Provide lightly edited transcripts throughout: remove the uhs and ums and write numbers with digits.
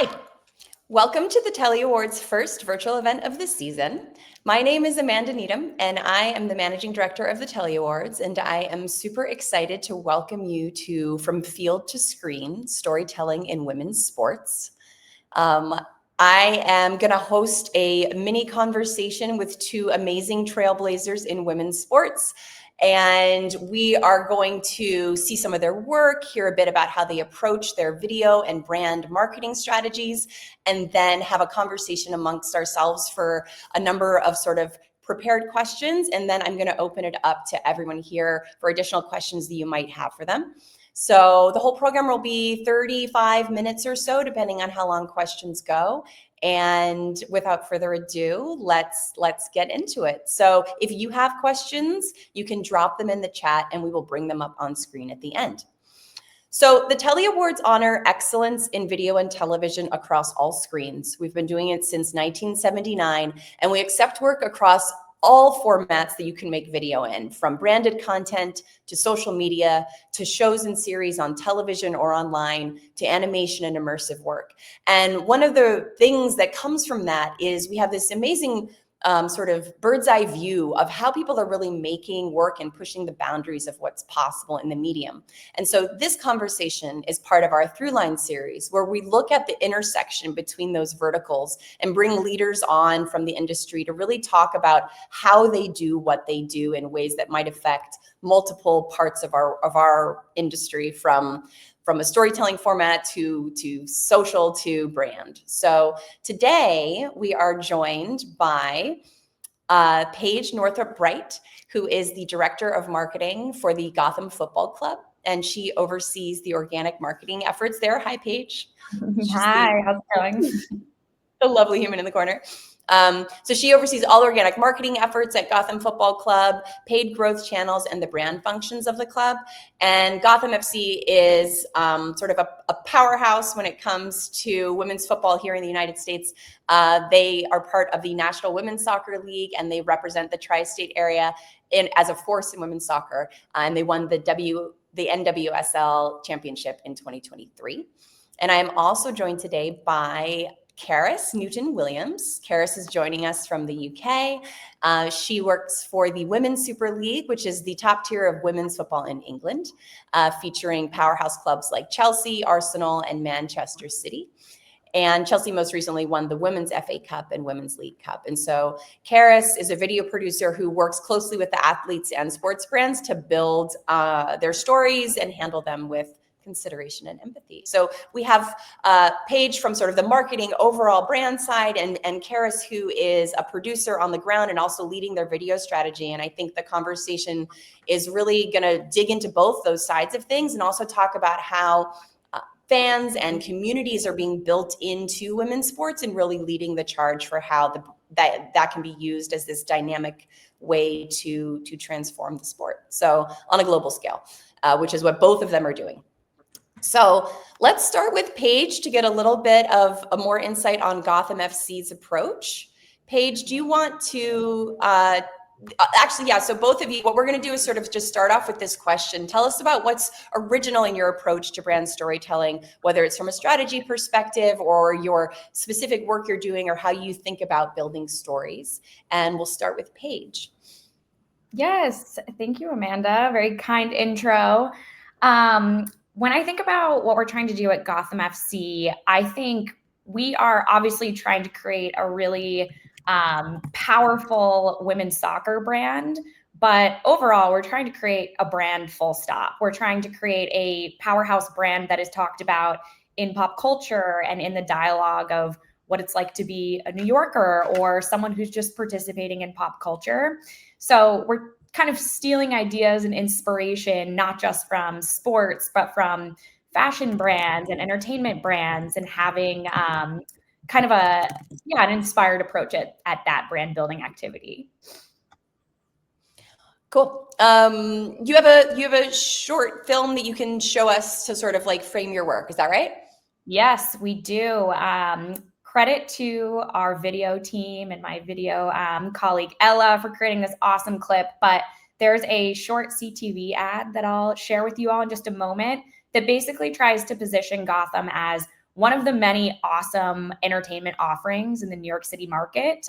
Hi, welcome to the Telly Awards first virtual event of the season. My name is Amanda Needham, and I am the Managing Director of the Telly Awards, and I am super excited to welcome you to From Field to Screen, Storytelling in Women's Sports. I am going to host a mini conversation with two amazing trailblazers in women's sports. And we are going to see some of their work, hear a bit about how they approach their video and brand marketing strategies, and then have a conversation amongst ourselves for a number of sort of prepared questions. And then I'm going to open it up to everyone here for additional questions that you might have for them. So the whole program will be 35 minutes or so, depending on how long questions go. And without further ado, let's get into it. So if you have questions, you can drop them in the chat and we will bring them up on screen at the end. So the Telly Awards honor excellence in video and television across all screens. We've been doing it since 1979, and we accept work across all formats that you can make video in, from branded content to social media, to shows and series on television or online, to animation and immersive work. And one of the things that comes from that is we have this amazing sort of bird's eye view of how people are really making work and pushing the boundaries of what's possible in the medium. And so this conversation is part of our Throughline series, where we look at the intersection between those verticals and bring leaders on from the industry to really talk about how they do what they do in ways that might affect multiple parts of our industry, from a storytelling format to social to brand. So today we are joined by Paige Northrop Bright, who is the Director of Marketing for the Gotham Football Club, and she oversees the organic marketing efforts there. Hi, Paige. Hi, how's it going? The lovely human in the corner. So she oversees all organic marketing efforts at Gotham Football Club, paid growth channels, and the brand functions of the club. And Gotham FC is sort of a powerhouse when it comes to women's football here in the United States. They are part of the National Women's Soccer League, and they represent the tri-state area as a force in women's soccer. And they won the NWSL championship in 2023. And I am also joined today by Karis Newton-Williams. Karis is joining us from the UK. She works for the Women's Super League, which is the top tier of women's football in England, featuring powerhouse clubs like Chelsea, Arsenal, and Manchester City. And Chelsea most recently won the Women's FA Cup and Women's League Cup. And so Karis is a video producer who works closely with the athletes and sports brands to build their stories and handle them with consideration and empathy. So we have Paige from sort of the marketing overall brand side, and Karis, who is a producer on the ground and also leading their video strategy. And I think the conversation is really going to dig into both those sides of things and also talk about how fans and communities are being built into women's sports and really leading the charge for how that can be used as this dynamic way to transform the sport. So on a global scale, which is what both of them are doing. So let's start with Paige to get a little bit of a more insight on Gotham FC's approach. Paige, do you want to, actually, yeah, so both of you, what we're going to do is sort of just start off with this question. Tell us about what's original in your approach to brand storytelling, whether it's from a strategy perspective or your specific work you're doing or how you think about building stories. And we'll start with Paige. Yes, thank you, Amanda. Very kind intro. When I think about what we're trying to do at Gotham FC, I think we are obviously trying to create a really powerful women's soccer brand. But overall, we're trying to create a brand full stop. We're trying to create a powerhouse brand that is talked about in pop culture and in the dialogue of what it's like to be a New Yorker or someone who's just participating in pop culture. So we're kind of stealing ideas and inspiration, not just from sports, but from fashion brands and entertainment brands, and having kind of an inspired approach at that brand building activity. Cool. You have a short film that you can show us to sort of like frame your work. Is that right? Yes, we do. Credit to our video team and my video colleague Ella for creating this awesome clip. But there's a short CTV ad that I'll share with you all in just a moment that basically tries to position Gotham as one of the many awesome entertainment offerings in the New York City market.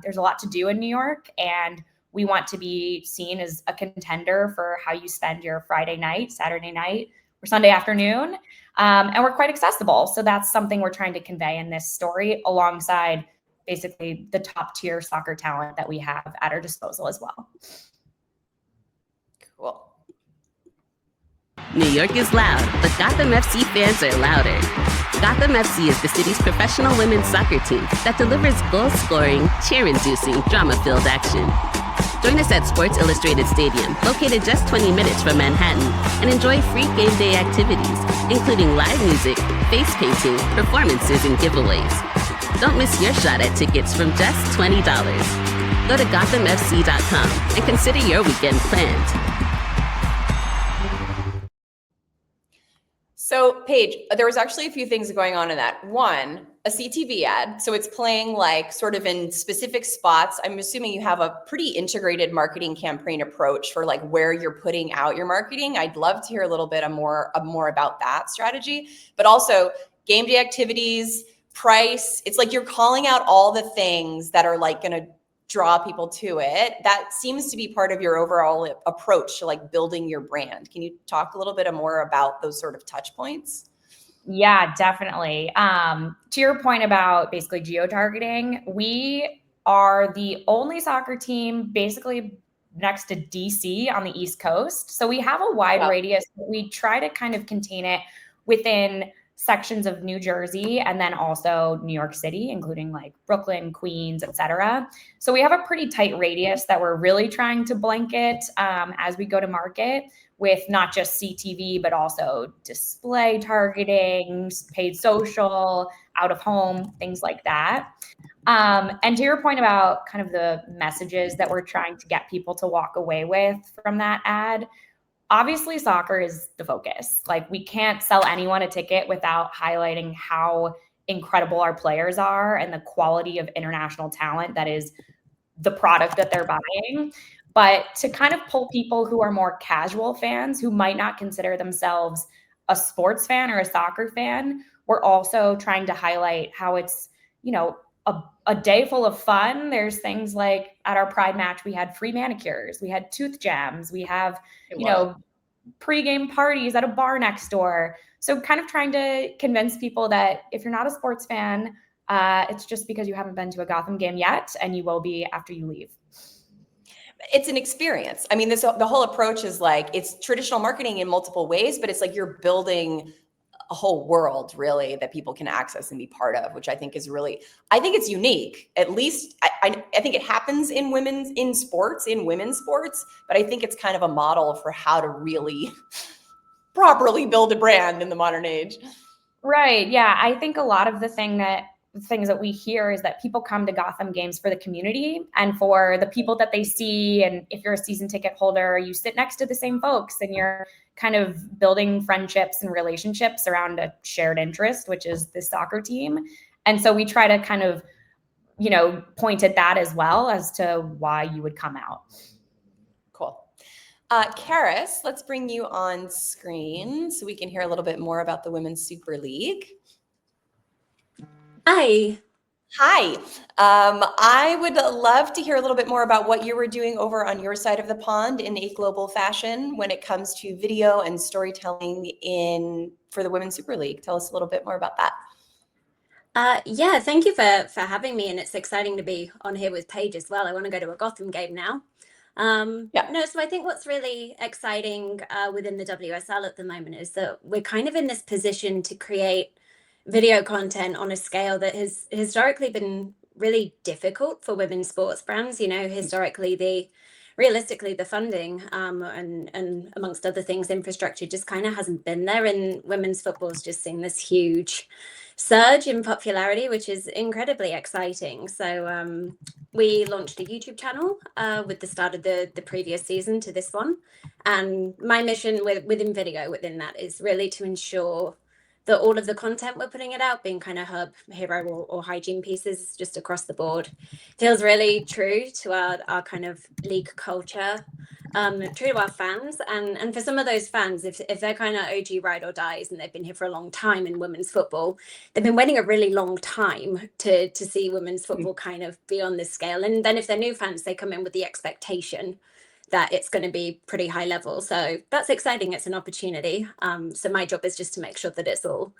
There's a lot to do in New York, and we want to be seen as a contender for how you spend your Friday night, Saturday night, or Sunday afternoon. And we're quite accessible. So that's something we're trying to convey in this story, alongside basically the top tier soccer talent that we have at our disposal as well. Cool. New York is loud, but Gotham FC fans are louder. Gotham FC is the city's professional women's soccer team that delivers goal-scoring, cheer-inducing, drama-filled action. Join us at Sports Illustrated Stadium, located just 20 minutes from Manhattan, and enjoy free game day activities, including live music, face painting, performances, and giveaways. Don't miss your shot at tickets from just $20. Go to GothamFC.com and consider your weekend planned. So Paige, there was actually a few things going on in that. One, a CTV ad. So it's playing like sort of in specific spots. I'm assuming you have a pretty integrated marketing campaign approach for like where you're putting out your marketing. I'd love to hear a little bit more about that strategy, but also game day activities, price. It's like you're calling out all the things that are like going to draw people to it. That seems to be part of your overall approach to like building your brand. Can you talk a little bit more about those sort of touch points? Yeah, definitely. To your point about basically geo-targeting, we are the only soccer team basically next to DC on the East Coast. So we have a wide radius, but we try to kind of contain it within sections of New Jersey and then also New York City, including like Brooklyn, Queens, et cetera. So we have a pretty tight radius that we're really trying to blanket as we go to market with not just CTV, but also display targeting, paid social, out of home, things like that. And to your point about kind of the messages that we're trying to get people to walk away with from that ad, obviously soccer is the focus. Like we can't sell anyone a ticket without highlighting how incredible our players are and the quality of international talent that is the product that they're buying. But to kind of pull people who are more casual fans who might not consider themselves a sports fan or a soccer fan, we're also trying to highlight how it's, you know, a day full of fun. There's things like at our Pride match, we had free manicures, we had tooth jams, we have, you know, pregame parties at a bar next door. So kind of trying to convince people that if you're not a sports fan, it's just because you haven't been to a Gotham game yet, and you will be after you leave. It's an experience. I mean, the whole approach is like, it's traditional marketing in multiple ways, but it's like you're building a whole world really that people can access and be part of, which I think is really, I think it's unique. At least I think it happens in women's sports, but I think it's kind of a model for how to really properly build a brand in the modern age. Right. Yeah. I think a lot of the things that we hear is that people come to Gotham games for the community and for the people that they see. And if you're a season ticket holder, you sit next to the same folks and you're kind of building friendships and relationships around a shared interest, which is the soccer team. And so we try to kind of, you know, point at that as well as to why you would come out. Cool. Karis, let's bring you on screen so we can hear a little bit more about the Women's Super League. Hi. I would love to hear a little bit more about what you were doing over on your side of the pond in a global fashion when it comes to video and storytelling for the Women's Super League. Tell us a little bit more about that. Yeah, thank you for having me, and it's exciting to be on here with Paige as well. I want to go to a Gotham game now. So I think what's really exciting within the WSL at the moment is that we're kind of in this position to create video content on a scale that has historically been really difficult for women's sports brands. You know, historically, realistically, the funding and amongst other things, infrastructure just kind of hasn't been there. And women's football's just seen this huge surge in popularity, which is incredibly exciting. So we launched a YouTube channel with the start of the previous season to this one. And my mission within video within that is really to ensure that all of the content we're putting it out, being kind of hub, hero, or hygiene pieces just across the board, feels really true to our kind of league culture true to our fans. And for some of those fans, if they're kind of OG ride or dies and they've been here for a long time in women's football, they've been waiting a really long time to see women's football kind of be on this scale. And then if they're new fans, they come in with the expectation that it's going to be pretty high level. So that's exciting. It's an opportunity. So my job is just to make sure that it's all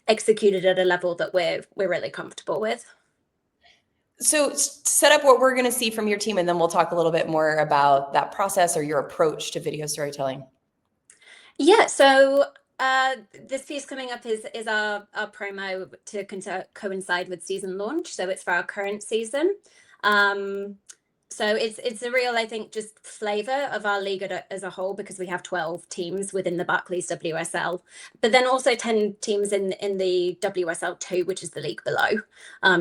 executed at a level that we're really comfortable with. So set up what we're going to see from your team, and then we'll talk a little bit more about that process or your approach to video storytelling. Yeah, so this piece coming up is our promo to coincide with season launch. So it's for our current season. So it's a real, I think, just flavor of our league as a whole, because we have 12 teams within the Barclays WSL, but then also 10 teams in the WSL2, which is the league below.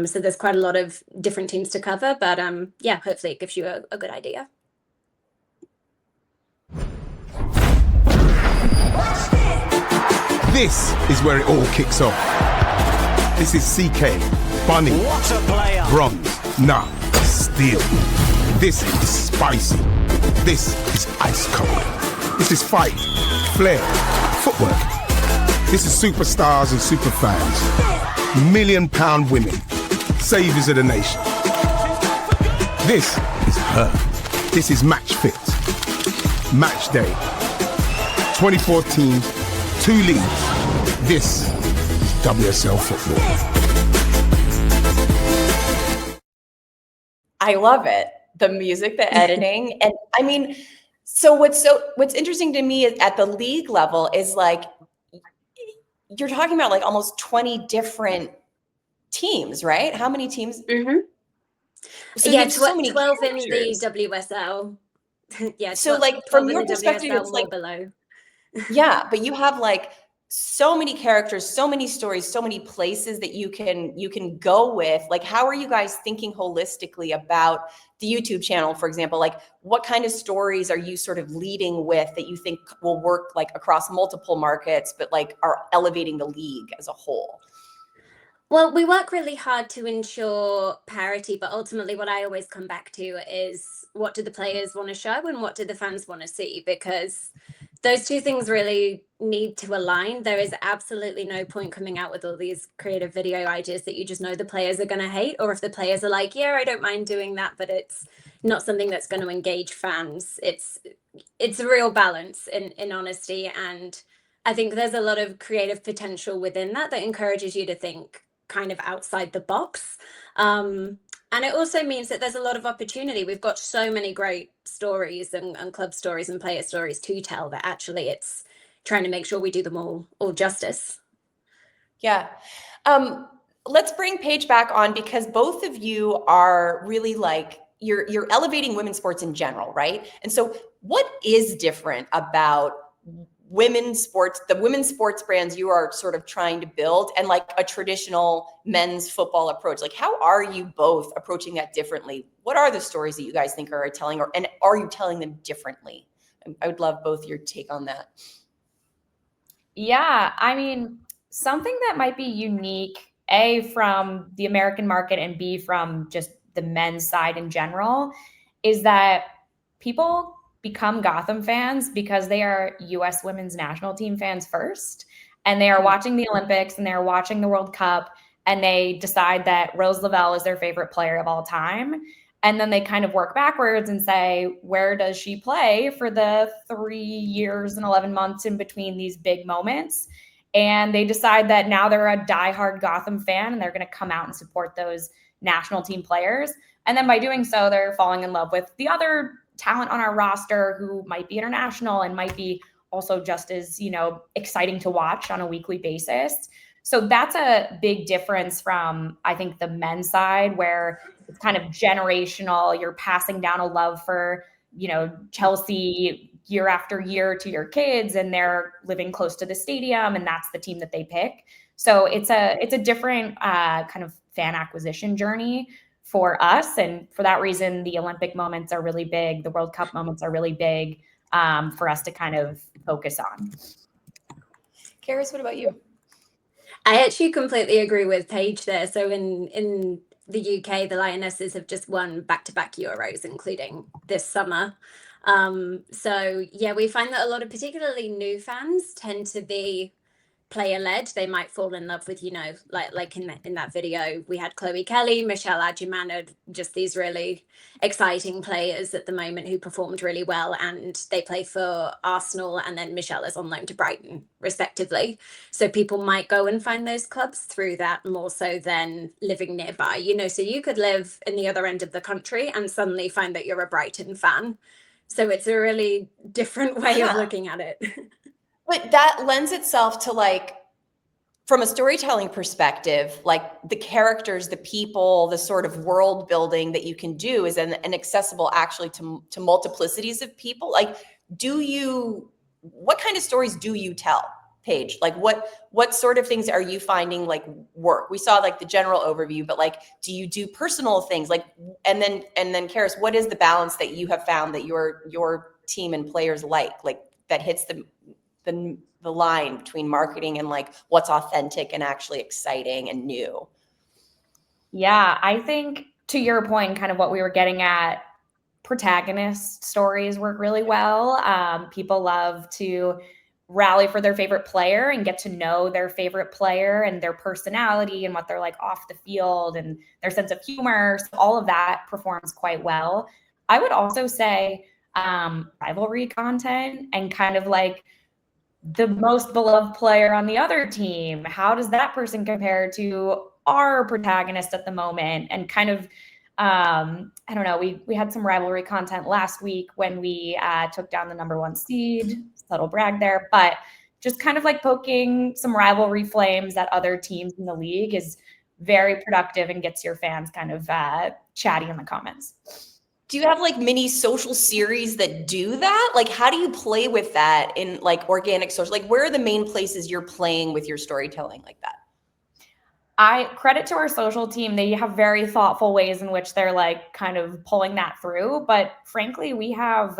So there's quite a lot of different teams to cover, but yeah, hopefully it gives you a good idea. This is where it all kicks off. This is CK, Bunny, what a player. Bronze, nah, Steel. This is spicy. This is ice cold. This is fight, flair, footwork. This is superstars and super fans. £1 million women, saviors of the nation. This is her. This is match fit. Match day. 24 teams, 2 leagues. This is WSL football. I love it. The music, the editing. And I mean, so what's interesting to me is at the league level is like, you're talking about like almost 20 different teams, right? How many teams? Mm-hmm. So yeah, so many 12 characters. in the WSL. Yeah. So like from your perspective, it's like below. Yeah, but you have like so many characters, so many stories, so many places that you can go with. Like, how are you guys thinking holistically about the YouTube channel, for example? Like, what kind of stories are you sort of leading with that you think will work like across multiple markets, but like are elevating the league as a whole? Well, we work really hard to ensure parity, but ultimately what I always come back to is, what do the players want to show and what do the fans want to see? Because those two things really need to align. There is absolutely no point coming out with all these creative video ideas that you just know the players are going to hate, or if the players are like, yeah, I don't mind doing that, but it's not something that's going to engage fans. It's a real balance in honesty. And I think there's a lot of creative potential within that encourages you to think kind of outside the box. And it also means that there's a lot of opportunity. We've got so many great stories and club stories and player stories to tell that actually it's trying to make sure we do them all justice. Yeah. Let's bring Paige back on, because both of you are really like, you're elevating women's sports in general, right? And so what is different about women's sports, the women's sports brands you are sort of trying to build, and like a traditional men's football approach? Like, how are you both approaching that differently? What are the stories that you guys think are telling, and are you telling them differently? I would love both your take on that. Yeah, I mean, something that might be unique, A, from the American market, and B, from just the men's side in general, is that people become Gotham fans because they are U.S. women's national team fans first, and they are watching the Olympics and they're watching the World Cup, and they decide that Rose Lavelle is their favorite player of all time. And then they kind of work backwards and say, where does she play for the 3 years and 11 months in between these big moments? And they decide that now they're a diehard Gotham fan and they're going to come out and support those national team players. And then by doing so, they're falling in love with the other talent on our roster who might be international and might be also just as, exciting to watch on a weekly basis. So that's a big difference from, I think, the men's side, where it's kind of generational. You're passing down a love for, Chelsea year after year to your kids, and they're living close to the stadium, and that's the team that they pick. So it's a different kind of fan acquisition journey for us. And for that reason, the Olympic moments are really big. The World Cup moments are really big for us to kind of focus on. Karis, what about you? I actually completely agree with Paige there. So in the UK, the Lionesses have just won back-to-back Euros, including this summer. So yeah, we find that a lot of particularly new fans tend to be player led. They might fall in love with, like in that video, we had Chloe Kelly, Michelle Adjumana, just these really exciting players at the moment who performed really well, and they play for Arsenal, and then Michelle is on loan to Brighton, respectively. So people might go and find those clubs through that more so than living nearby. So you could live in the other end of the country and suddenly find that you're a Brighton fan. So it's a really different way of looking at it. But that lends itself to, like, from a storytelling perspective, like the characters, the people, the sort of world building that you can do is an accessible actually to multiplicities of people. Like, what kind of stories do you tell, Paige? Like what sort of things are you finding like work? We saw like the general overview, but like, do you do personal things? Like, and then Karis, what is the balance that you have found that your team and players like that hits the line between marketing and like what's authentic and actually exciting and new? Yeah, I think to your point, kind of what we were getting at, protagonist stories work really well. People love to rally for their favorite player and get to know their favorite player and their personality and what they're like off the field and their sense of humor. So all of that performs quite well. I would also say rivalry content and kind of like the most beloved player on the other team. How does that person compare to our protagonist at the moment? And kind of, I don't know, we had some rivalry content last week when we took down the #1 seed, subtle brag there, but just kind of like poking some rivalry flames at other teams in the league is very productive and gets your fans kind of chatty in the comments. Do you have like mini social series that do that? Like, how do you play with that in like organic social? Like, where are the main places you're playing with your storytelling like that? I credit to our social team. They have very thoughtful ways in which they're like kind of pulling that through. But frankly, we have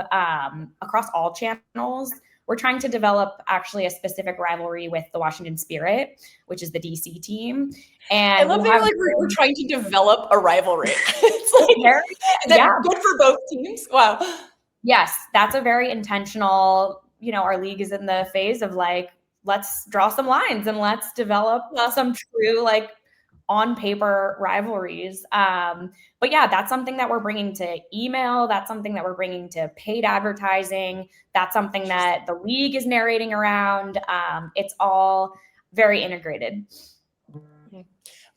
across all channels, we're trying to develop actually a specific rivalry with the Washington Spirit, which is the DC team. And I love that we're trying to develop a rivalry. It's like, good for both teams. Wow. Yes, that's a very intentional, our league is in the phase of like, let's draw some lines and let's develop some true like on paper rivalries. But yeah, that's something that we're bringing to email. That's something that we're bringing to paid advertising. That's something that the league is narrating around. It's all very integrated.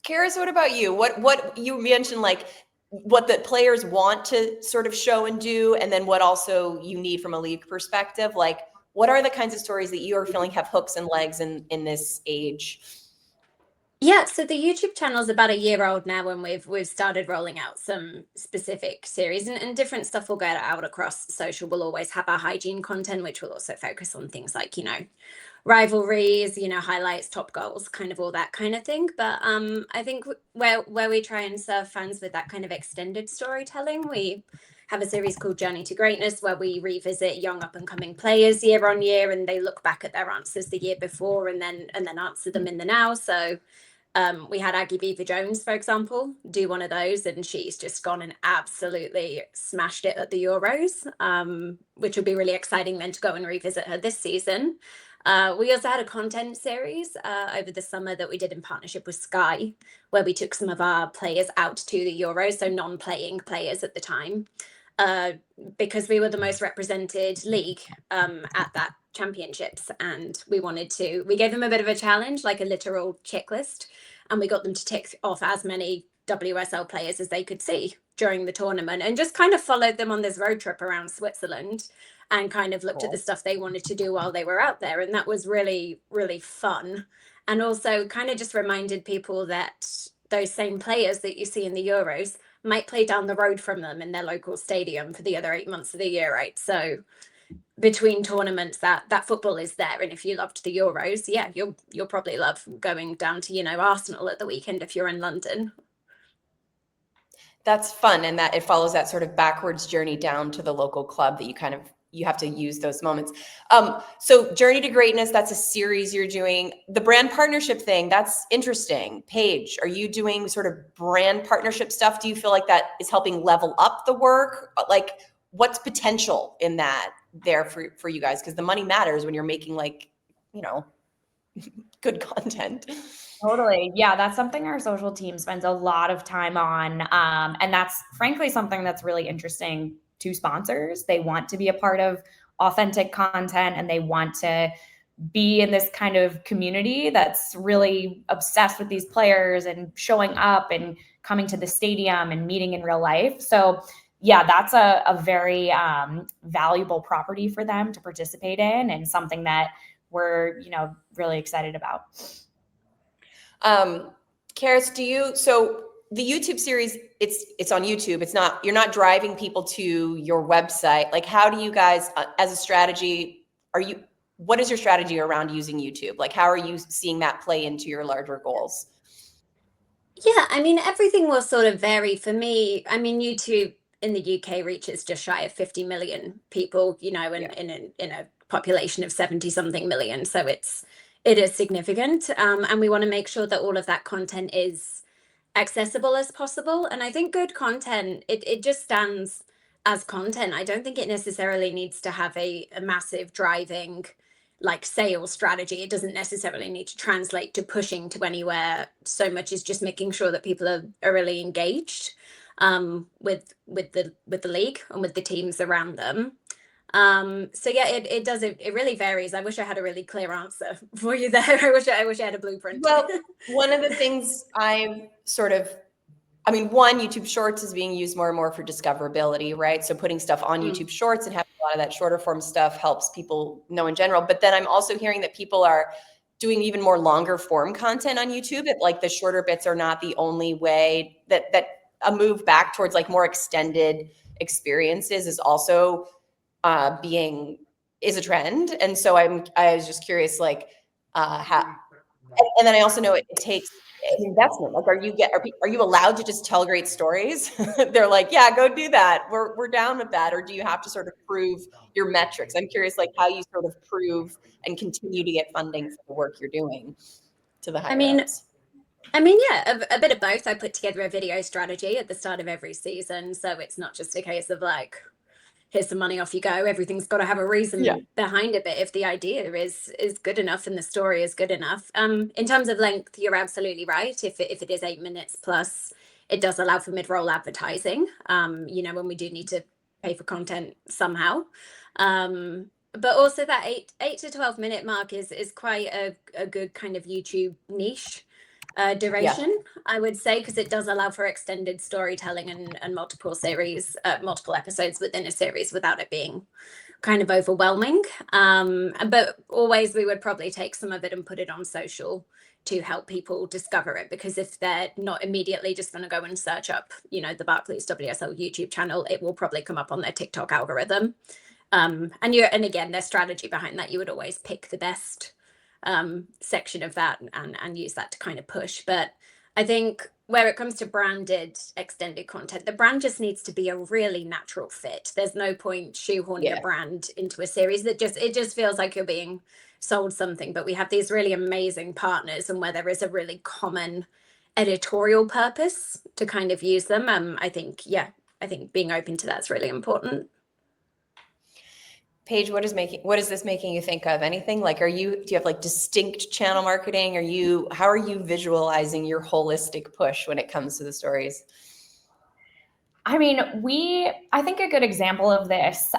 Karis, what about you? What you mentioned, like what the players want to sort of show and do, and then what also you need from a league perspective. Like, what are the kinds of stories that you are feeling have hooks and legs in this age? Yeah, so the YouTube channel is about a year old now, and we've started rolling out some specific series, and different stuff will get out across social. We'll always have our hygiene content, which will also focus on things like, rivalries, highlights, top goals, kind of all that kind of thing. But I think where we try and serve fans with that kind of extended storytelling, we have a series called Journey to Greatness, where we revisit young up and coming players year on year, and they look back at their answers the year before and then answer them in the now. So we had Aggie Beever-Jones, for example, do one of those, and she's just gone and absolutely smashed it at the Euros, which will be really exciting then to go and revisit her this season. We also had a content series over the summer that we did in partnership with Sky, where we took some of our players out to the Euros, so non-playing players at the time, because we were the most represented league at that championships, and we gave them a bit of a challenge, like a literal checklist, and we got them to tick off as many WSL players as they could see during the tournament, and just kind of followed them on this road trip around Switzerland and kind of looked at the stuff they wanted to do while they were out there. And that was really, really fun. And also kind of just reminded people that those same players that you see in the Euros might play down the road from them in their local stadium for the other 8 months of the year, right? So between tournaments, that football is there. And if you loved the Euros, yeah, you'll probably love going down to, Arsenal at the weekend if you're in London. That's fun. And that it follows that sort of backwards journey down to the local club that you have to use those moments. So Journey to Greatness, that's a series you're doing. The brand partnership thing, that's interesting. Paige, are you doing sort of brand partnership stuff? Do you feel like that is helping level up the work? Like, what's potential in that there for you guys? Because the money matters when you're making like, you know, good content. Totally. Yeah, that's something our social team spends a lot of time on. And that's frankly something that's really interesting to sponsors. They want to be a part of authentic content, and they want to be in this kind of community that's really obsessed with these players and showing up and coming to the stadium and meeting in real life. So yeah, that's a very valuable property for them to participate in, and something that we're, you know, really excited about. Karis, so the YouTube series, it's on YouTube. It's not, you're not driving people to your website. Like, how do you guys, as a strategy, what is your strategy around using YouTube? Like, how are you seeing that play into your larger goals? Yeah, I mean, everything will sort of vary for me. I mean, YouTube in the UK reaches just shy of 50 million people, you know, in a population of 70 something million. So it is significant. And we want to make sure that all of that content is accessible as possible. And I think good content, it just stands as content. I don't think it necessarily needs to have a massive driving like sales strategy. It doesn't necessarily need to translate to pushing to anywhere. So much is just making sure that people are really engaged with the league and with the teams around them. So yeah, it really varies. I wish I had a really clear answer for you there. I wish I had a blueprint. Well, one of the things YouTube Shorts is being used more and more for discoverability, right? So putting stuff on YouTube Shorts and having a lot of that shorter form stuff helps people know in general. But then I'm also hearing that people are doing even more longer form content on YouTube. Like the shorter bits are not the only way that a move back towards like more extended experiences is also is a trend. And so I was just curious, like how, and then I also know it takes an investment. Like, are you allowed to just tell great stories? They're like, yeah, go do that. We're down with that. Or do you have to sort of prove your metrics? I'm curious, like how you sort of prove and continue to get funding for the work you're doing to the higher ups. I mean, yeah, a bit of both. I put together a video strategy at the start of every season. So it's not just a case of like, here's some money, off you go. Everything's got to have a reason behind it. But if the idea is good enough and the story is good enough, in terms of length, you're absolutely right. If it is 8 minutes plus, it does allow for mid-roll advertising. You know, when we do need to pay for content somehow. But also that 8 to 12 minute mark is quite a good kind of YouTube niche duration, I would say, because it does allow for extended storytelling and multiple episodes within a series without it being kind of overwhelming. But always we would probably take some of it and put it on social to help people discover it, because if they're not immediately just going to go and search up, you know, the Barclays WSL YouTube channel, it will probably come up on their TikTok algorithm. And again, their strategy behind that, you would always pick the best section of that and use that to kind of push. But I think where it comes to branded extended content, the brand just needs to be a really natural fit. There's no point shoehorning a brand into a series it just feels like you're being sold something. But we have these really amazing partners, and where there is a really common editorial purpose to kind of use them, I think being open to that's really important. Paige, what is this making you think of? Anything? Like, do you have like distinct channel marketing? How are you visualizing your holistic push when it comes to the stories? I mean, I think a good example of this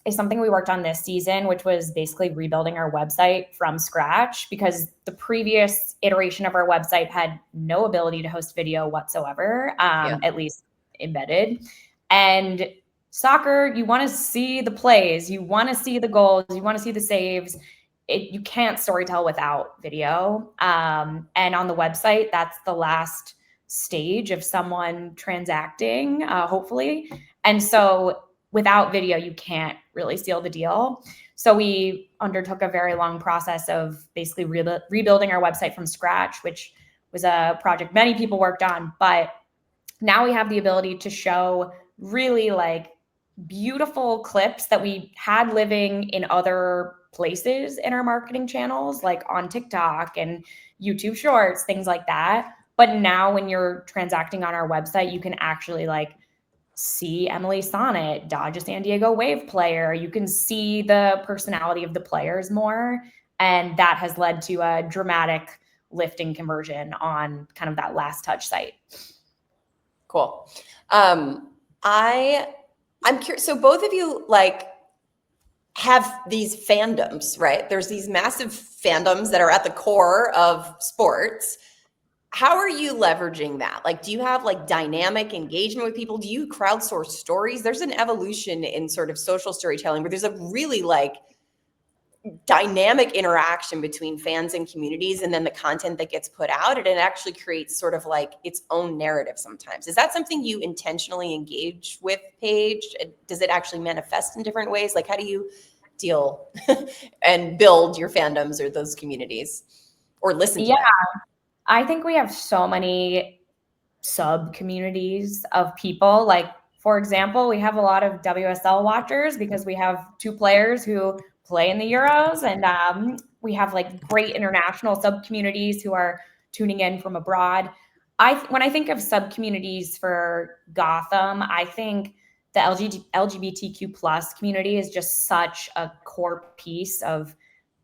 is something we worked on this season, which was basically rebuilding our website from scratch, because the previous iteration of our website had no ability to host video whatsoever, at least embedded. And soccer, you want to see the plays, you want to see the goals, you want to see the saves. You can't storytell without video. And on the website, that's the last stage of someone transacting, hopefully. And so without video, you can't really seal the deal. So we undertook a very long process of basically rebuilding our website from scratch, which was a project many people worked on. But now we have the ability to show really like beautiful clips that we had living in other places in our marketing channels, like on TikTok and YouTube Shorts, things like that. But now when you're transacting on our website, you can actually like see Emily Sonnet, Dodge a San Diego Wave player. You can see the personality of the players more. And that has led to a dramatic lift in conversion on kind of that last touch site. Cool. I'm curious. So both of you like have these fandoms, right? There's these massive fandoms that are at the core of sports. How are you leveraging that? Like, do you have like dynamic engagement with people? Do you crowdsource stories? There's an evolution in sort of social storytelling where there's a really like dynamic interaction between fans and communities, and then the content that gets put out, and it actually creates sort of like its own narrative sometimes. Is that something you intentionally engage with, Paige? Does it actually manifest in different ways? Like, how do you deal and build your fandoms or those communities, or listen to them? I think we have so many sub communities of people. Like, for example, we have a lot of WSL watchers because we have 2 players who play in the Euros, and we have like great international sub communities who are tuning in from abroad. When I think of sub communities for Gotham, I think the LGBTQ plus community is just such a core piece of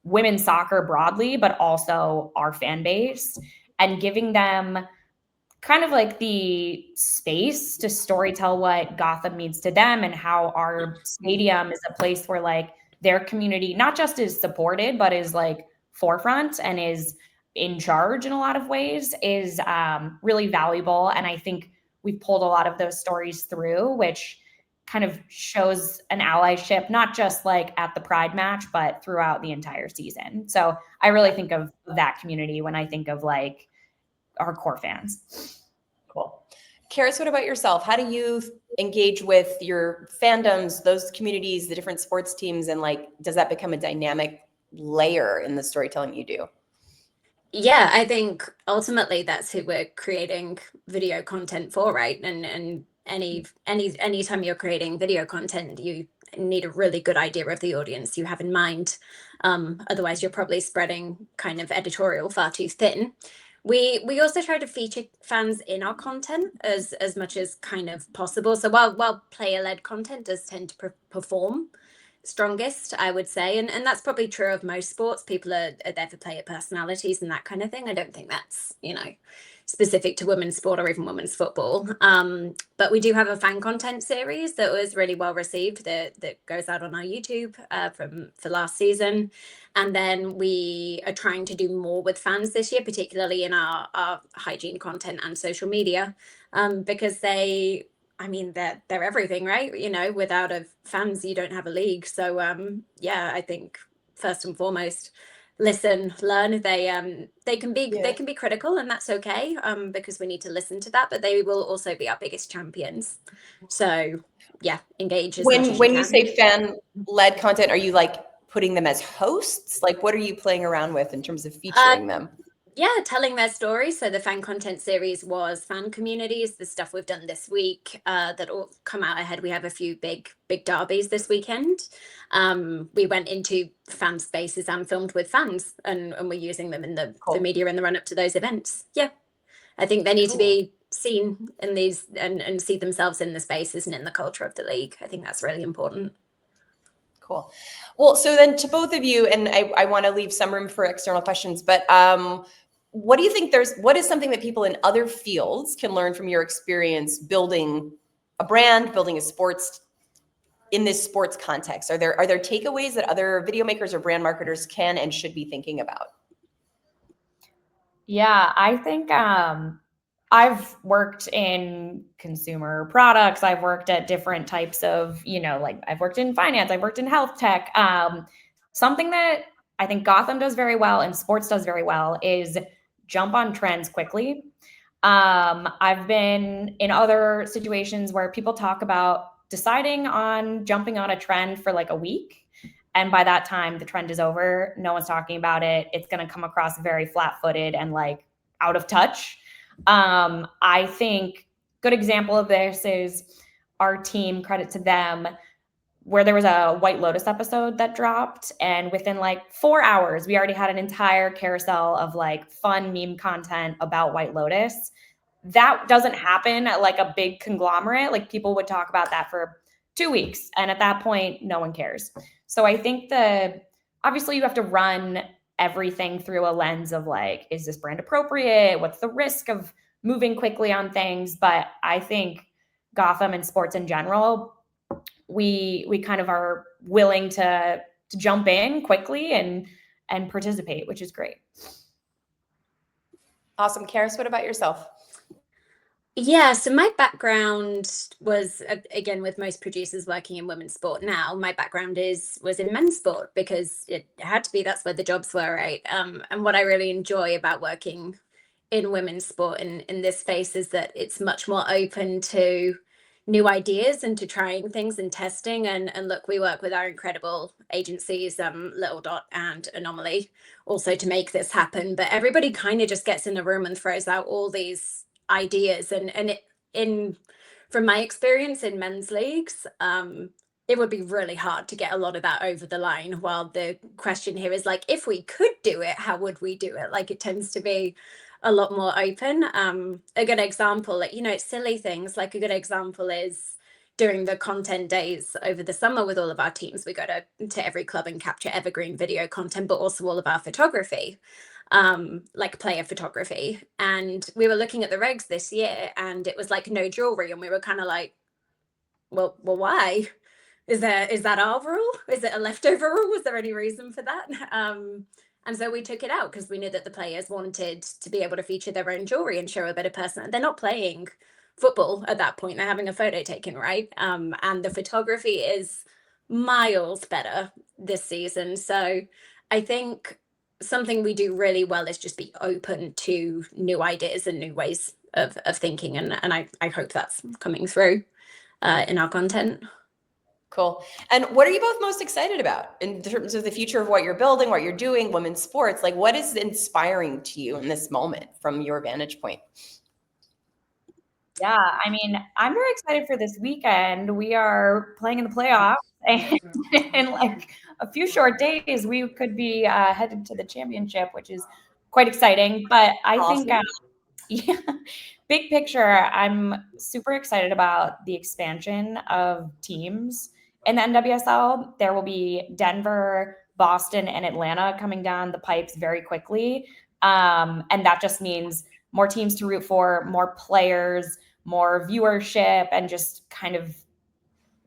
women's soccer broadly, but also our fan base, and giving them kind of like the space to storytell what Gotham means to them, and how our stadium is a place where like their community not just is supported, but is like forefront and is in charge in a lot of ways, is really valuable. And I think we've pulled a lot of those stories through, which kind of shows an allyship, not just like at the Pride match, but throughout the entire season. So I really think of that community when I think of like our core fans. Cool. Karis, what about yourself? How do you engage with your fandoms, those communities, the different sports teams, and like, does that become a dynamic layer in the storytelling you do? Yeah, I ultimately that's who we're creating video content for, right? And anytime you're creating video content, you need a really good idea of the audience you have in mind. Otherwise, you're probably spreading kind of editorial far too thin. We also try to feature fans in our content as much as kind of possible. So while player-led content does tend to perform strongest, I would say, and that's probably true of most sports. People are there for player personalities and that kind of thing. I don't think that's, specific to women's sport or even women's football. But we do have a fan content series that was really well received that goes out on our YouTube for last season. And then we are trying to do more with fans this year, particularly in our hygiene content and social media, because they're everything, right? Without fans, you don't have a league. So I think first and foremost, listen, learn. They can be critical, and that's okay, because we need to listen to that, but they will also be our biggest champions. So engage as much as when you you say fan-led content, are you like putting them as hosts? Like, what are you playing around with in terms of featuring them? Telling their stories. So the fan content series was fan communities, the stuff we've done this week that all come out ahead. We have a few big derbies this weekend. We went into fan spaces and filmed with fans, and we're using them in the media in the run up to those events. I think they need to be seen in these and see themselves in the spaces and in the culture of the league. I think that's really important. Cool. Well, so then to both of you, and I want to leave some room for external questions, but what do you think what is something that people in other fields can learn from your experience building a brand, building a sports in this sports context? Are there takeaways that other video makers or brand marketers can and should be thinking about? Yeah, I think I've worked in consumer products. I've worked at different types of, like I've worked in finance, I've worked in health tech. Something that I think Gotham does very well and sports does very well is jump on trends quickly. I've been in other situations where people talk about deciding on jumping on a trend for like a week. And by that time, the trend is over. No one's talking about it. It's going to come across very flat-footed and like out of touch. I think good example of this is our team, credit to them, where there was a White Lotus episode that dropped, and within like 4 hours, we already had an entire carousel of like fun meme content about White Lotus. that doesn't happen at like a big conglomerate. Like people would talk about that for 2 weeks. And at that point, no one cares. So I think obviously you have to run everything through a lens of like, is this brand appropriate? What's the risk of moving quickly on things? But I think Gotham and sports in general, we kind of are willing to jump in quickly and participate, which is great. Awesome. Karis, what about yourself? Yeah, so my background was, again, with most producers working in women's sport now, my background was in men's sport because it had to be, that's where the jobs were, right? And what I really enjoy about working in women's sport in this space is that it's much more open to new ideas and to trying things and testing. And look, we work with our incredible agencies, Little Dot and Anomaly, also to make this happen. But everybody kind of just gets in a room and throws out all these ideas, from my experience in men's leagues, it would be really hard to get a lot of that over the line, while the question here is like, if we could do it, how would we do it? Like, it tends to be a lot more open. A good example, like, it's silly things. Like, a good example is during the content days over the summer with all of our teams, we go to every club and capture evergreen video content, but also all of our photography, like player photography. And we were looking at the regs this year and it was like no jewelry. And we were kind of like, well, why? Is that our rule? Is it a leftover rule? Was there any reason for that? And so we took it out because we knew that the players wanted to be able to feature their own jewelry and show a better person. They're not playing football at that point. They're having a photo taken, right? And the photography is miles better this season. So I think something we do really well is just be open to new ideas and new ways of thinking. And I hope that's coming through in our content. Cool. And what are you both most excited about in terms of the future of what you're building, what you're doing, women's sports? Like, what is inspiring to you in this moment from your vantage point? Yeah, I mean, I'm very excited for this weekend. We are playing in the playoffs, and in like a few short days, we could be headed to the championship, which is quite exciting. But I think, yeah, big picture, I'm super excited about the expansion of teams in the NWSL. There will be Denver, Boston, and Atlanta coming down the pipes very quickly. And that just means more teams to root for, more players, more viewership, and just kind of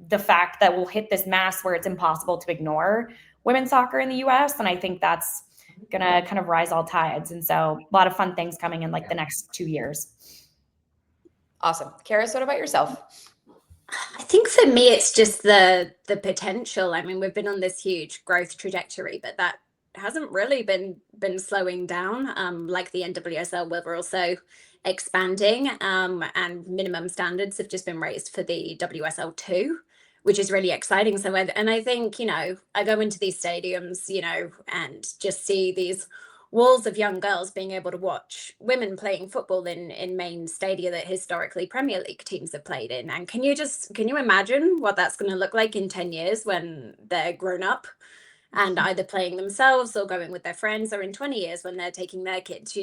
the fact that we'll hit this mass where it's impossible to ignore women's soccer in the US. And I think that's going to kind of rise all tides. And so a lot of fun things coming in like the next 2 years. Awesome. Karis, what about yourself? I think for me, it's just the potential. I mean, we've been on this huge growth trajectory, but that hasn't really been slowing down. Like the NWSL, where we're also expanding, and minimum standards have just been raised for the WSL 2, which is really exciting. So, and I think, I go into these stadiums, and just see these walls of young girls being able to watch women playing football in main stadia that historically Premier League teams have played in. And can you imagine what that's going to look like in 10 years when they're grown up and either playing themselves or going with their friends, or in 20 years when they're taking their kids?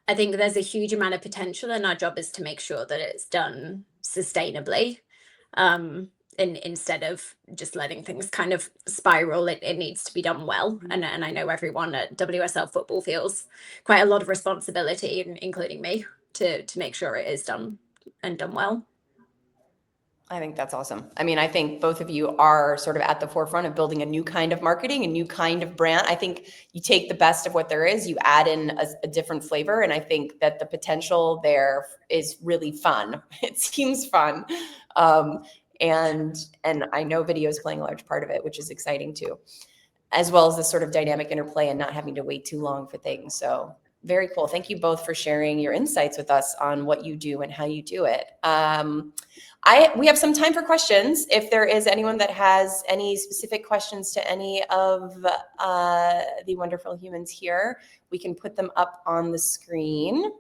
I think there's a huge amount of potential, and our job is to make sure that it's done sustainably. Instead of just letting things kind of spiral, it needs to be done well. And I know everyone at WSL football feels quite a lot of responsibility, including me, to make sure it is done well. I think that's awesome. I mean, I think both of you are sort of at the forefront of building a new kind of marketing, a new kind of brand. I think you take the best of what there is, you add in a different flavor. And I think that the potential there is really fun. It seems fun. And I know video is playing a large part of it, which is exciting too, as well as this sort of dynamic interplay and not having to wait too long for things. So very cool. Thank you both for sharing your insights with us on what you do and how you do it. We have some time for questions. If there is anyone that has any specific questions to any of the wonderful humans here, we can put them up on the screen.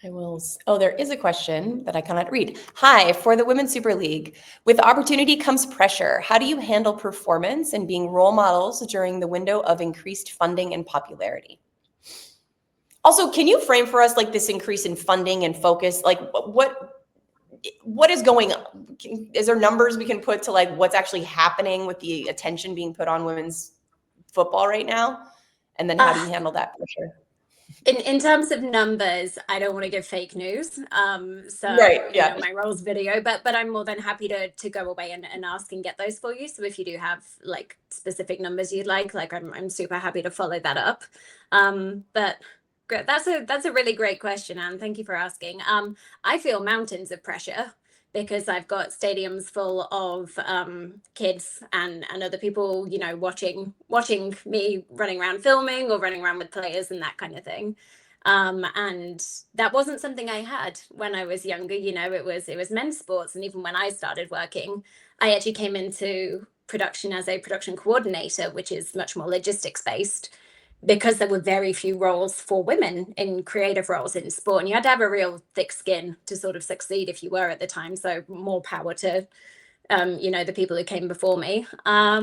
There is a question that I cannot read. Hi, for the Women's Super League, with opportunity comes pressure. How do you handle performance and being role models during the window of increased funding and popularity? Also, can you frame for us like this increase in funding and focus? Like what is going on? Is there numbers we can put to like what's actually happening with the attention being put on women's football right now? And then how do you handle that pressure? In terms of numbers, I don't want to give fake news. So right, yeah. my roles video, but I'm more than happy to go away and ask and get those for you. So if you do have like specific numbers you'd like I'm super happy to follow that up. But that's a really great question, Anne. Thank you for asking. I feel mountains of pressure because I've got stadiums full of kids and other people, watching me running around filming or running around with players and that kind of thing. And that wasn't something I had when I was younger. It was men's sports. And even when I started working, I actually came into production as a production coordinator, which is much more logistics based, because there were very few roles for women in creative roles in sport, and you had to have a real thick skin to sort of succeed if you were at the time. So more power to, the people who came before me. How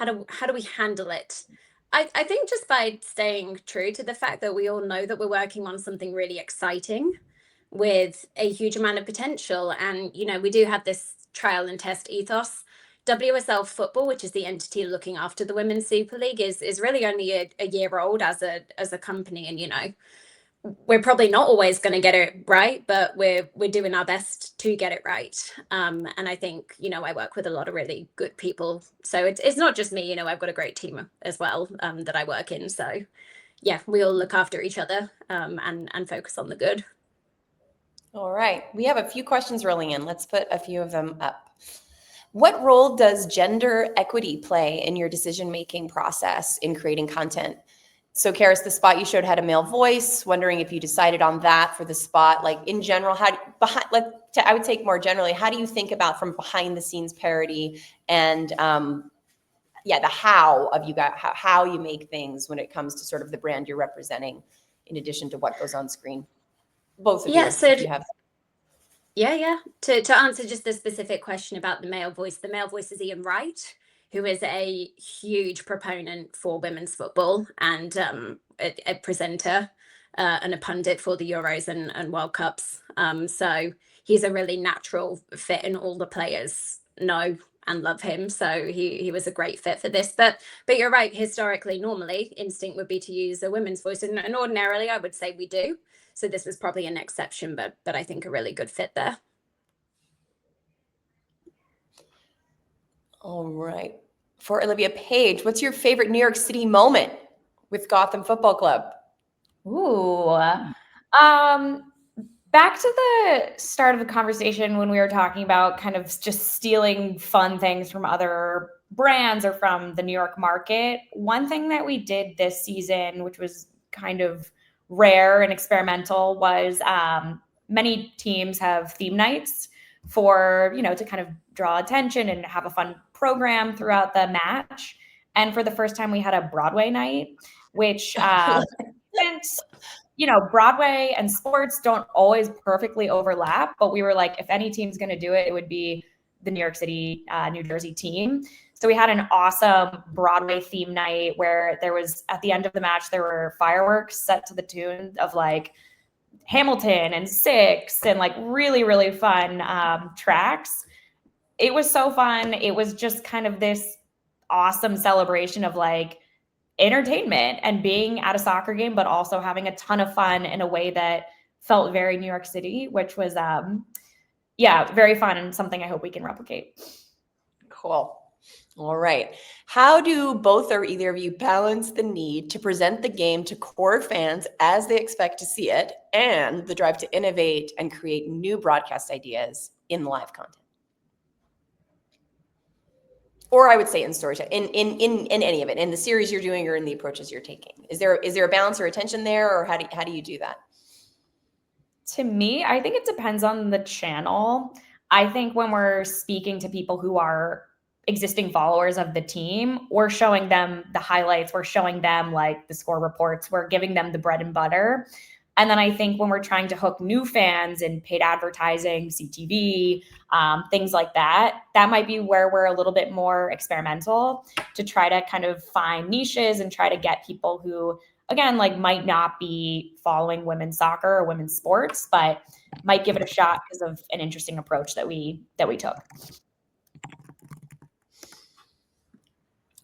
do we handle it? I think just by staying true to the fact that we all know that we're working on something really exciting with a huge amount of potential. And, we do have this trial and test ethos. WSL Football, which is the entity looking after the Women's Super League, is really only a year old as a company, and we're probably not always going to get it right, but we're doing our best to get it right. And I think I work with a lot of really good people, so it's not just me. I've got a great team as well that I work in. So yeah, we all look after each other and focus on the good. All right, we have a few questions rolling in. Let's put a few of them up. What role does gender equity play in your decision-making process in creating content? So Karis, the spot you showed had a male voice, wondering if you decided on that for the spot. Like in general, I would take more generally, how do you think about from behind the scenes parody and the how of you guys, how you make things when it comes to sort of the brand you're representing in addition to what goes on screen? Both of you, so if you have. Yeah. To answer just the specific question about the male voice is Ian Wright, who is a huge proponent for women's football and a presenter and a pundit for the Euros and World Cups. So he's a really natural fit, and all the players know and love him. So he was a great fit for this. But you're right, historically, normally instinct would be to use a women's voice, and ordinarily I would say we do. So this was probably an exception, but I think a really good fit there. All right. For Olivia Page, what's your favorite New York City moment with Gotham Football Club? Ooh. Back to the start of the conversation when we were talking about kind of just stealing fun things from other brands or from the New York market. One thing that we did this season, which was kind of rare and experimental, was many teams have theme nights for, to kind of draw attention and have a fun program throughout the match. And for the first time, we had a Broadway night, which Broadway and sports don't always perfectly overlap, but we were like, if any team's going to do it, it would be the New York City, New Jersey team. So we had an awesome Broadway theme night where there was, at the end of the match, there were fireworks set to the tune of like Hamilton and Six and like really, really fun tracks. It was so fun. It was just kind of this awesome celebration of like entertainment and being at a soccer game, but also having a ton of fun in a way that felt very New York City, which was, very fun and something I hope we can replicate. Cool. All right. How do both or either of you balance the need to present the game to core fans as they expect to see it and the drive to innovate and create new broadcast ideas in live content? Or I would say in storytelling, in any of it, in the series you're doing or in the approaches you're taking. Is there a balance or attention there, or how do you do that? To me, I think it depends on the channel. I think when we're speaking to people who are existing followers of the team, we're showing them the highlights, we're showing them like the score reports, we're giving them the bread and butter. And then I think when we're trying to hook new fans in paid advertising, CTV, things like that, that might be where we're a little bit more experimental to try to kind of find niches and try to get people who again, like might not be following women's soccer or women's sports, but might give it a shot because of an interesting approach that we took.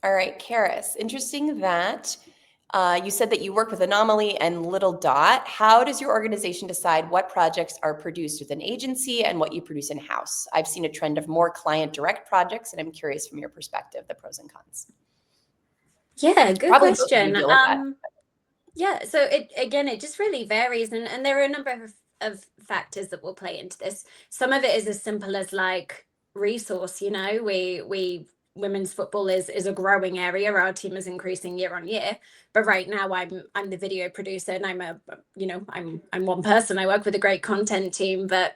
All right, Karis, interesting that you said that you work with Anomaly and Little Dot. How does your organization decide what projects are produced with an agency and what you produce in-house? I've seen a trend of more client direct projects, and I'm curious from your perspective, the pros and cons. Yeah, good Probably question. Yeah, so it just really varies, and there are a number of factors that will play into this. Some of it is as simple as like resource, you know, we women's football is a growing area. Our team is increasing year on year, but right now I'm the video producer, and I'm one person. I work with a great content team, but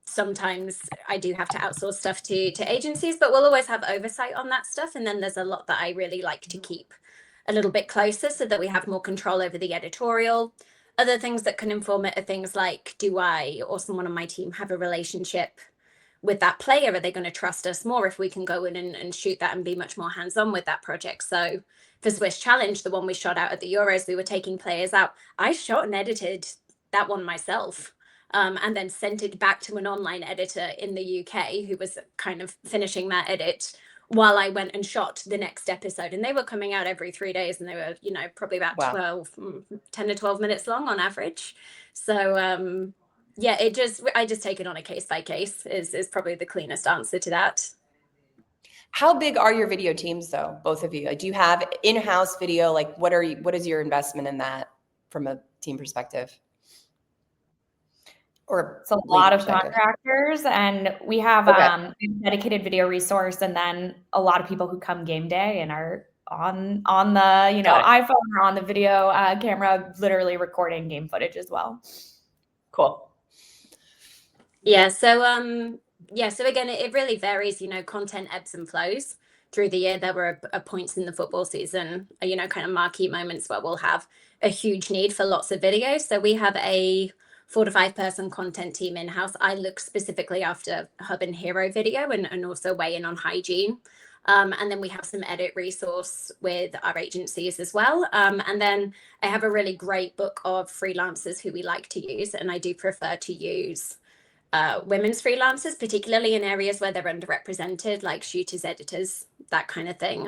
sometimes I do have to outsource stuff to agencies, but we'll always have oversight on that stuff. And then there's a lot that I really like to keep a little bit closer so that we have more control over the editorial. Other things that can inform it are things like, do I or someone on my team have a relationship with that player? Are they going to trust us more if we can go in and shoot that and be much more hands-on with that project? So for Swiss Challenge, the one we shot out at the Euros, we were taking players out. I shot and edited that one myself, and then sent it back to an online editor in the UK who was kind of finishing that edit while I went and shot the next episode. And they were coming out every 3 days, and they were, probably about 10 to 12 minutes long on average. So yeah, I just take it on a case by case is probably the cleanest answer to that. How big are your video teams though, both of you? Do you have in-house video? Like what is your investment in that from a team perspective? Or it's a lot of contractors, and we have dedicated video resource, and then a lot of people who come game day and are on the iPhone or on the video camera, literally recording game footage as well. Cool. Yeah. So again, it really varies. Content ebbs and flows through the year. There were points in the football season, kind of marquee moments where we'll have a huge need for lots of videos. So we have a 4 to 5 person content team in-house. I look specifically after hub and hero video and also weigh in on hygiene. And then we have some edit resource with our agencies as well. And then I have a really great book of freelancers who we like to use. And I do prefer to use women's freelancers, particularly in areas where they're underrepresented, like shooters, editors, that kind of thing.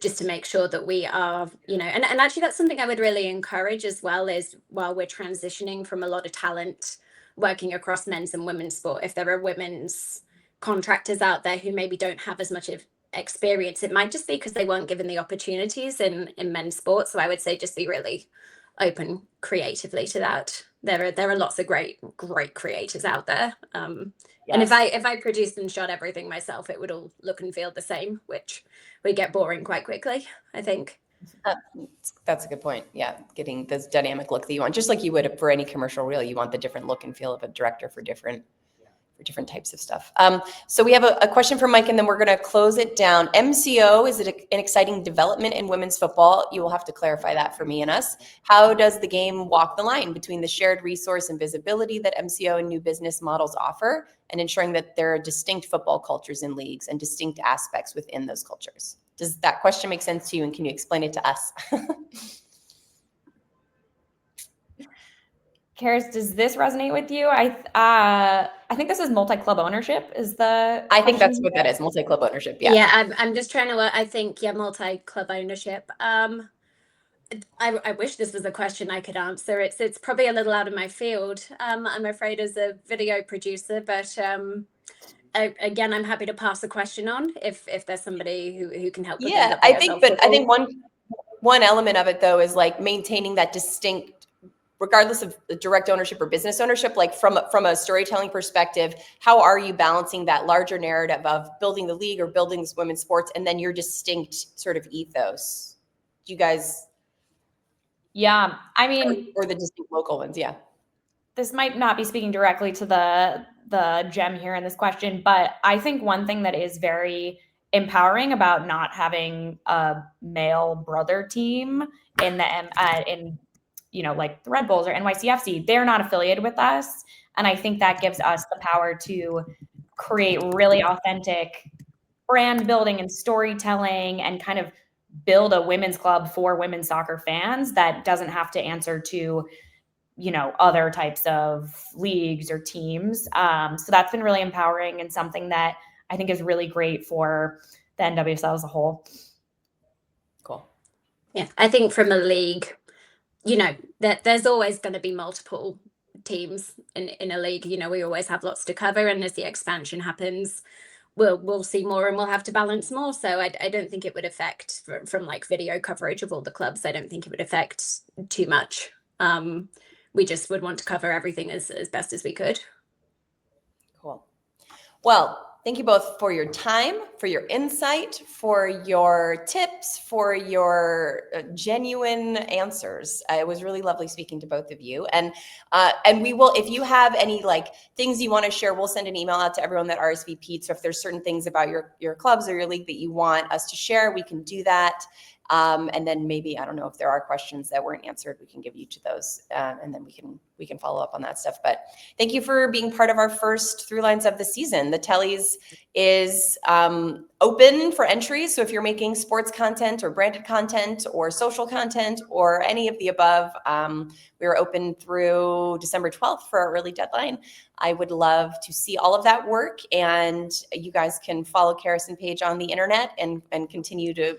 Just to make sure that we are, and actually that's something I would really encourage as well, is while we're transitioning from a lot of talent working across men's and women's sport, if there are women's contractors out there who maybe don't have as much of experience, it might just be because they weren't given the opportunities in men's sports. So I would say just be really open creatively to that. There are lots of great creators out there. And if I produced and shot everything myself, it would all look and feel the same, which would get boring quite quickly, I think. That's a good point. Yeah, getting this dynamic look that you want, just like you would for any commercial reel, you want the different look and feel of a director for different types of stuff. So we have a question from Mike, and then we're going to close it down. MCO, is it an exciting development in women's football? You will have to clarify that for me and us. How does the game walk the line between the shared resource and visibility that MCO and new business models offer, and ensuring that there are distinct football cultures in leagues and distinct aspects within those cultures? Does that question make sense to you, and can you explain it to us? Karis, does this resonate with you? I think this is multi-club ownership. I think that's what that is, multi-club ownership. Yeah. Yeah, I'm just trying to. I think multi-club ownership. I wish this was a question I could answer. It's probably a little out of my field. I'm afraid as a video producer, but again, I'm happy to pass the question on if there's somebody who can help. Yeah, I think one element of it though is like maintaining that distinct, regardless of the direct ownership or business ownership, like from a storytelling perspective, how are you balancing that larger narrative of building the league or building this women's sports and then your distinct sort of ethos? Do you guys? Yeah, I mean, or the distinct local ones. Yeah. This might not be speaking directly to the gem here in this question, but I think one thing that is very empowering about not having a male brother team in like the Red Bulls or NYCFC, they're not affiliated with us. And I think that gives us the power to create really authentic brand building and storytelling and kind of build a women's club for women's soccer fans that doesn't have to answer to, you know, other types of leagues or teams. So that's been really empowering and something that I think is really great for the NWSL as a whole. Cool. Yeah, I think from a league, you know, there's always going to be multiple teams in a league. You know, we always have lots to cover, and as the expansion happens, we'll see more and we'll have to balance more. So I don't think it would affect from like video coverage of all the clubs. I don't think it would affect too much. We just would want to cover everything as best as we could. Cool. Well, thank you both for your time, for your insight, for your tips, for your genuine answers. It was really lovely speaking to both of you. And we will, if you have any like things you want to share, we'll send an email out to everyone that RSVP'd. So if there's certain things about your clubs or your league that you want us to share, we can do that. And then maybe, I don't know if there are questions that weren't answered, we can give you to those, and then we can follow up on that stuff. But thank you for being part of our first Through Lines of the season. The Tellies is open for entries. So if you're making sports content or branded content or social content or any of the above, we're open through December 12th for our early deadline. I would love to see all of that work, and you guys can follow Karis and Paige on the internet and continue to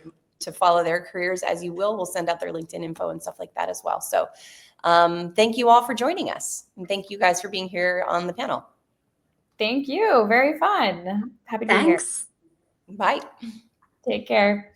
follow their careers as you will. We'll send out their LinkedIn info and stuff like that as well. So thank you all for joining us. And thank you guys for being here on the panel. Thank you. Very fun. Happy to be here. Thanks. Bye. Take care.